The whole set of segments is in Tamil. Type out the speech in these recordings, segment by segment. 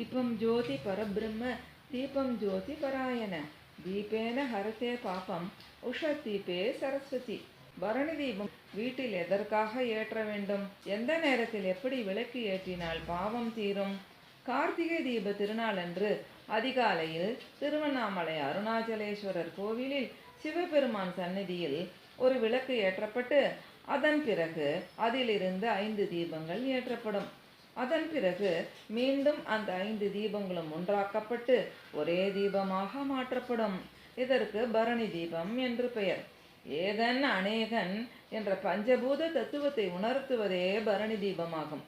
தீபம் ஜோதி பரபிரம்ம தீபம் ஜோதி பராயண தீபேன ஹரதே பாபம் உஷதீபே சரஸ்வதி. பரணி தீபம் வீட்டில் எதற்காக ஏற்ற வேண்டும்? எந்த நேரத்தில் எப்படி விளக்கு ஏற்றினால் பாவம் தீரும்? கார்த்திகை தீப திருநாளன்று அதிகாலையில் திருவண்ணாமலை அருணாச்சலேஸ்வரர் கோவிலில் சிவபெருமான் சந்நிதியில் ஒரு விளக்கு ஏற்றப்பட்டு அதன் பிறகு அதிலிருந்து 5 தீபங்கள் ஏற்றப்படும். அதன் பிறகு மீண்டும் அந்த 5 தீபங்களும் ஒன்றாக்கப்பட்டு ஒரே தீபமாக மாற்றப்படும். இதற்கு பரணி தீபம் என்று பெயர். ஏகன் அநேகன் என்ற பஞ்சபூத தத்துவத்தை உணர்த்துவதே பரணி தீபமாகும்.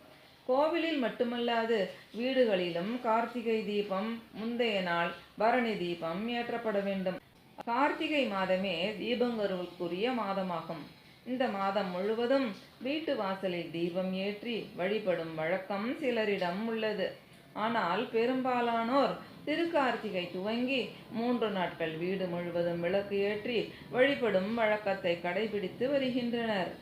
கோவிலில் மட்டுமல்லாது வீடுகளிலும் கார்த்திகை தீபம் முந்தைய நாள் பரணி தீபம் ஏற்றப்பட வேண்டும். கார்த்திகை மாதமே தீபங்களுக்குரிய மாதமாகும். இந்த மாதம் முழுவதும் வீட்டு வாசலில் தீபம் ஏற்றி வழிபடும் வழக்கம் சிலரிடம் உள்ளது. ஆனால் பெரும்பாலானோர் திருக்கார்த்திகை துவங்கி 3 நாட்கள் வீடு முழுவதும் விளக்கு ஏற்றி வழிபடும் வழக்கத்தை கடைபிடித்து வருகின்றனர்.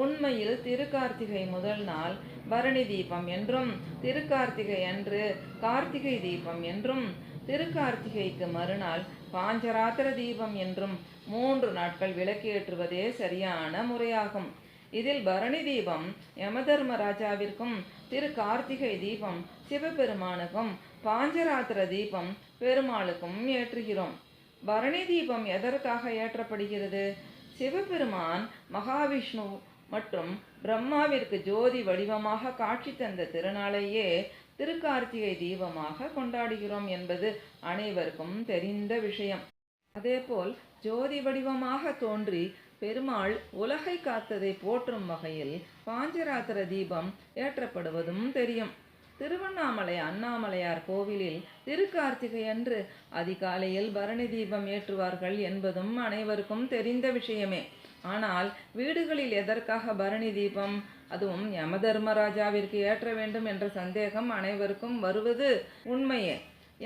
உண்மையில் திருக்கார்த்திகை முதல் நாள் பரணி தீபம் என்றும், திருக்கார்த்திகை அன்று கார்த்திகை தீபம் என்றும், திருக்கார்த்திகைக்கு மறுநாள் பாஞ்சராத்திர தீபம் என்றும் 3 நாட்கள் விளக்கேற்றுவதே சரியான முறையாகும். இதில் பரணி தீபம் யமதர்மராஜாவிற்கும், திரு கார்த்திகை தீபம் சிவபெருமானுக்கும், பாஞ்சராத்திர தீபம் பெருமாளுக்கும் ஏற்றுகிறோம். பரணி தீபம் எதற்காக ஏற்றப்படுகிறது? சிவபெருமான் மகாவிஷ்ணு மற்றும் பிரம்மாவிற்கு ஜோதி வடிவமாக காட்சி தந்த திருநாளையே திருக்கார்த்திகை தீபமாக கொண்டாடுகிறோம் என்பது அனைவருக்கும் தெரிந்த விஷயம். அதேபோல் ஜோதி வடிவமாக தோன்றி பெருமாள் உலகை காத்ததை போற்றும் வகையில் பாஞ்சராத்திர தீபம் ஏற்றப்படுவதும் தெரியும். திருவண்ணாமலை அண்ணாமலையார் கோவிலில் திருக்கார்த்திகை அன்று அதிகாலையில் பரணி தீபம் ஏற்றுவார்கள் என்பதும் அனைவருக்கும் தெரிந்த விஷயமே. ஆனால் வீடுகளில் எதற்காக பரணி தீபம், அதுவும் யமதர்மராஜாவிற்கு ஏற்ற வேண்டும் என்ற சந்தேகம் அனைவருக்கும் வருவது உண்மையே.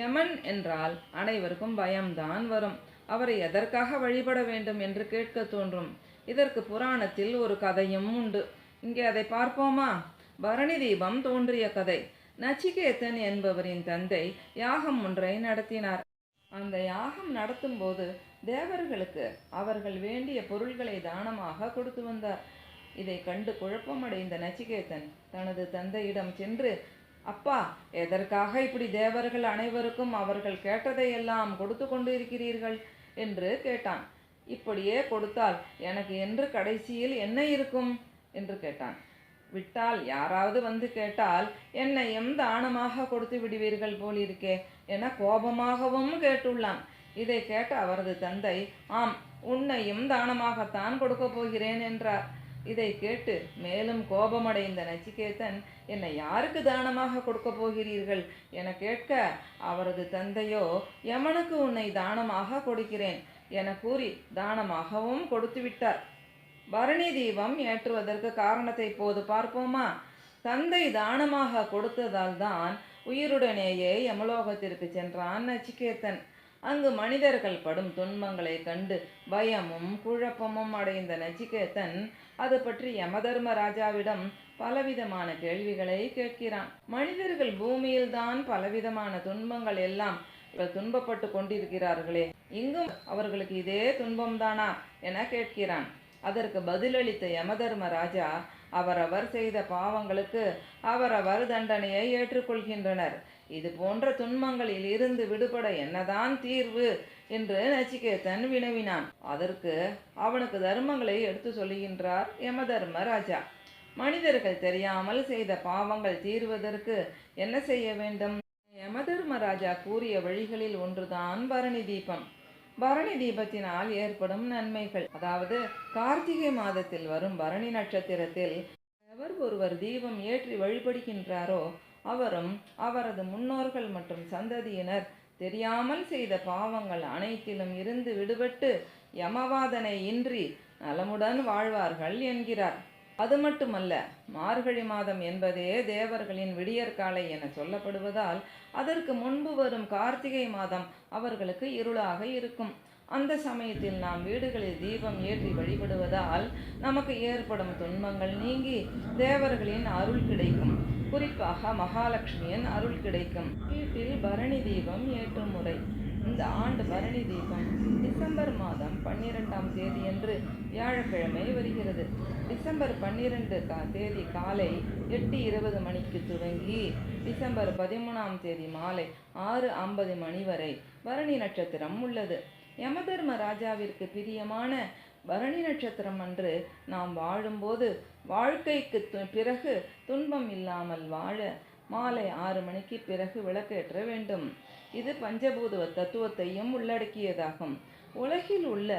யமன் என்றால் அனைவருக்கும் பயம்தான் வரும். அவரை எதற்காக வழிபட வேண்டும் என்று கேட்க தோன்றும். இதற்கு புராணத்தில் ஒரு கதையும் உண்டு. இங்கே அதை பார்ப்போமா? பரணி தீபம் தோன்றிய கதை. நச்சிகேதன் என்பவரின் தந்தை யாகம் ஒன்றை நடத்தினார். அந்த யாகம் நடத்தும் போது தேவர்களுக்கு அவர்கள் வேண்டிய பொருள்களை தானமாக கொடுத்து வந்தார். இதை கண்டு குழப்பமடைந்த நச்சிகேதன் தனது தந்தையிடம் சென்று, அப்பா, எதற்காக இப்படி தேவர்கள் அனைவருக்கும் அவர்கள் கேட்டதையெல்லாம் கொடுத்து கொண்டு இருக்கிறீர்கள் என்று கேட்டான். இப்படியே கொடுத்தால் எனக்கு என்று கடைசியில் என்ன இருக்கும் என்று கேட்டான். விட்டால் யாராவது வந்து கேட்டால் என்னையும் தானமாக கொடுத்து விடுவீர்கள் போலிருக்கே என கோபமாகவும் கேட்டுள்ளான். இதை கேட்ட அவரது தந்தை, ஆம், உன்னையும் தானமாகத்தான் கொடுக்க போகிறேன் என்றார். இதை கேட்டு மேலும் கோபமடைந்த நச்சிகேதன், என்னை யாருக்கு தானமாக கொடுக்க போகிறீர்கள் என கேட்க அவரது தந்தையோ, யமனுக்கு உன்னை தானமாக கொடுக்கிறேன் என கூறி தானமாகவும் கொடுத்து விட்டார். பரணி தீபம் ஏற்றுவதற்கு காரணத்தை இப்போது பார்ப்போமா? தந்தை தானமாக கொடுத்ததால் தான் உயிருடனேயே யமலோகத்திற்கு சென்றான் நச்சிகேதன். அங்கு மனிதர்கள் படும் துன்பங்களை கண்டு பயமும் குழப்பமும் அடைந்த நச்சிகேதன் அது பற்றி யமதர்மராஜாவிடம் பலவிதமான கேள்விகளை கேட்கிறான். மனிதர்கள் பூமியில்தான் பலவிதமான துன்பங்கள் எல்லாம் துன்பப்பட்டு கொண்டிருக்கிறார்களே, இங்கும் அவர்களுக்கு இதே துன்பம்தானா என கேட்கிறான். அதற்கு பதிலளித்த யமதர்மராஜா, அவரவர் செய்த பாவங்களுக்கு அவரவர் தண்டனையை ஏற்றுக்கொள்கின்றனர். இது போன்ற துன்பங்களில் இருந்து விடுபட என்னதான் தீர்வு என்று நச்சிகேதன் வினவினான். அதற்கு அவனுக்கு தர்மங்களை எடுத்து சொல்லுகின்றார் யமதர்மராஜா. மனிதர்கள் தெரியாமல் செய்த பாவங்கள் தீர்வதற்கு என்ன செய்ய வேண்டும்? யமதர்மராஜா கூறிய வழிகளில் ஒன்றுதான் பரணி தீபம். பரணி தீபத்தினால் ஏற்படும் நன்மைகள், அதாவது கார்த்திகை மாதத்தில் வரும் பரணி நட்சத்திரத்தில் எவர் ஒருவர் தீபம் ஏற்றி வழிபடுகின்றாரோ அவரும் அவரது முன்னோர்கள் மற்றும் சந்ததியினர் தெரியாமல் செய்த பாவங்கள் அனைத்திலும் இருந்து விடுபட்டு யமவாதனை இன்றி நலமுடன் வாழ்வார்கள் என்கிறார். அது மட்டுமல்ல, மார்கழி மாதம் என்பதே தேவர்களின் விடியற்காலை என சொல்லப்படுவதால் அதற்கு முன்பு வரும் கார்த்திகை மாதம் அவர்களுக்கு இருளாக இருக்கும். அந்த சமயத்தில் நாம் வீடுகளில் தீபம் ஏற்றி வழிபடுவதால் நமக்கு ஏற்படும் துன்பங்கள் நீங்கி தேவர்களின் அருள் கிடைக்கும். குறிப்பாக மகாலட்சுமியின் அருள் கிடைக்கும். வீட்டில் பரணி தீபம் ஏற்றும் முறை. இந்த ஆண்டு பரணி தீபம் டிசம்பர் மாதம் 12ஆம் தேதியன்று வியாழக்கிழமை வருகிறது. டிசம்பர் 12 தேதி காலை 8:20 மணிக்கு துவங்கி டிசம்பர் 13ஆம் தேதி மாலை 6:50 மணி வரை பரணி நட்சத்திரம் உள்ளது. யமதர்ம ராஜாவிற்கு பிரியமான பரணி நட்சத்திரம் அன்று நாம் வாழும்போது வாழ்க்கைக்கு பிறகு துன்பம் இல்லாமல் வாழ மாலை 6 மணிக்கு பிறகு விளக்கேற்ற வேண்டும். இது பஞ்சபூத தத்துவத்தையும் உள்ளடக்கியதாகும். உலகில் உள்ள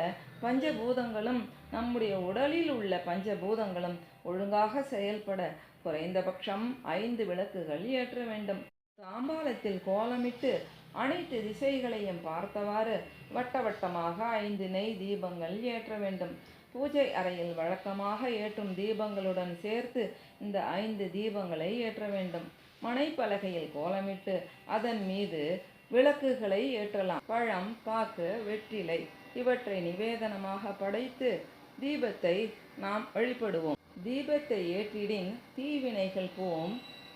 பஞ்சபூதங்களும் நம்முடைய உடலில் உள்ள பஞ்சபூதங்களும் ஒழுங்காக செயல்பட குறைந்தபட்சம் 5 விளக்குகள் ஏற்ற வேண்டும். தாம்பாளத்தில் கோலமிட்டு அனைத்து திசைகளையும் பார்த்தவாறு வட்டமாக 5 நெய் தீபங்கள் ஏற்ற வேண்டும். பூஜை அறையில் வழக்கமாக ஏற்றும் தீபங்களுடன் சேர்த்து இந்த 5 தீபங்களை ஏற்ற வேண்டும். மனைப்பலகையில் கோலமிட்டு அதன் மீது விளக்குகளை ஏற்றலாம். பழம், பாக்கு, வெற்றிலை இவற்றை நிவேதனமாக படைத்து தீபத்தை நாம் வழிபடுவோம். தீபத்தை ஏற்றிடின் தீவினைகள் போம்,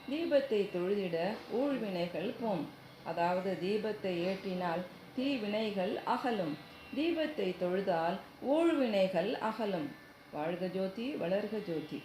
தீபத்தை தொழுதிட ஊழ்வினைகள் போம். அதாவது தீபத்தை ஏற்றினால் தீவினைகள் அகலும், தீபத்தை தொழுதால் ஊழ்வினைகள் அகலும். வாழ்க ஜோதி, வளர்க ஜோதி.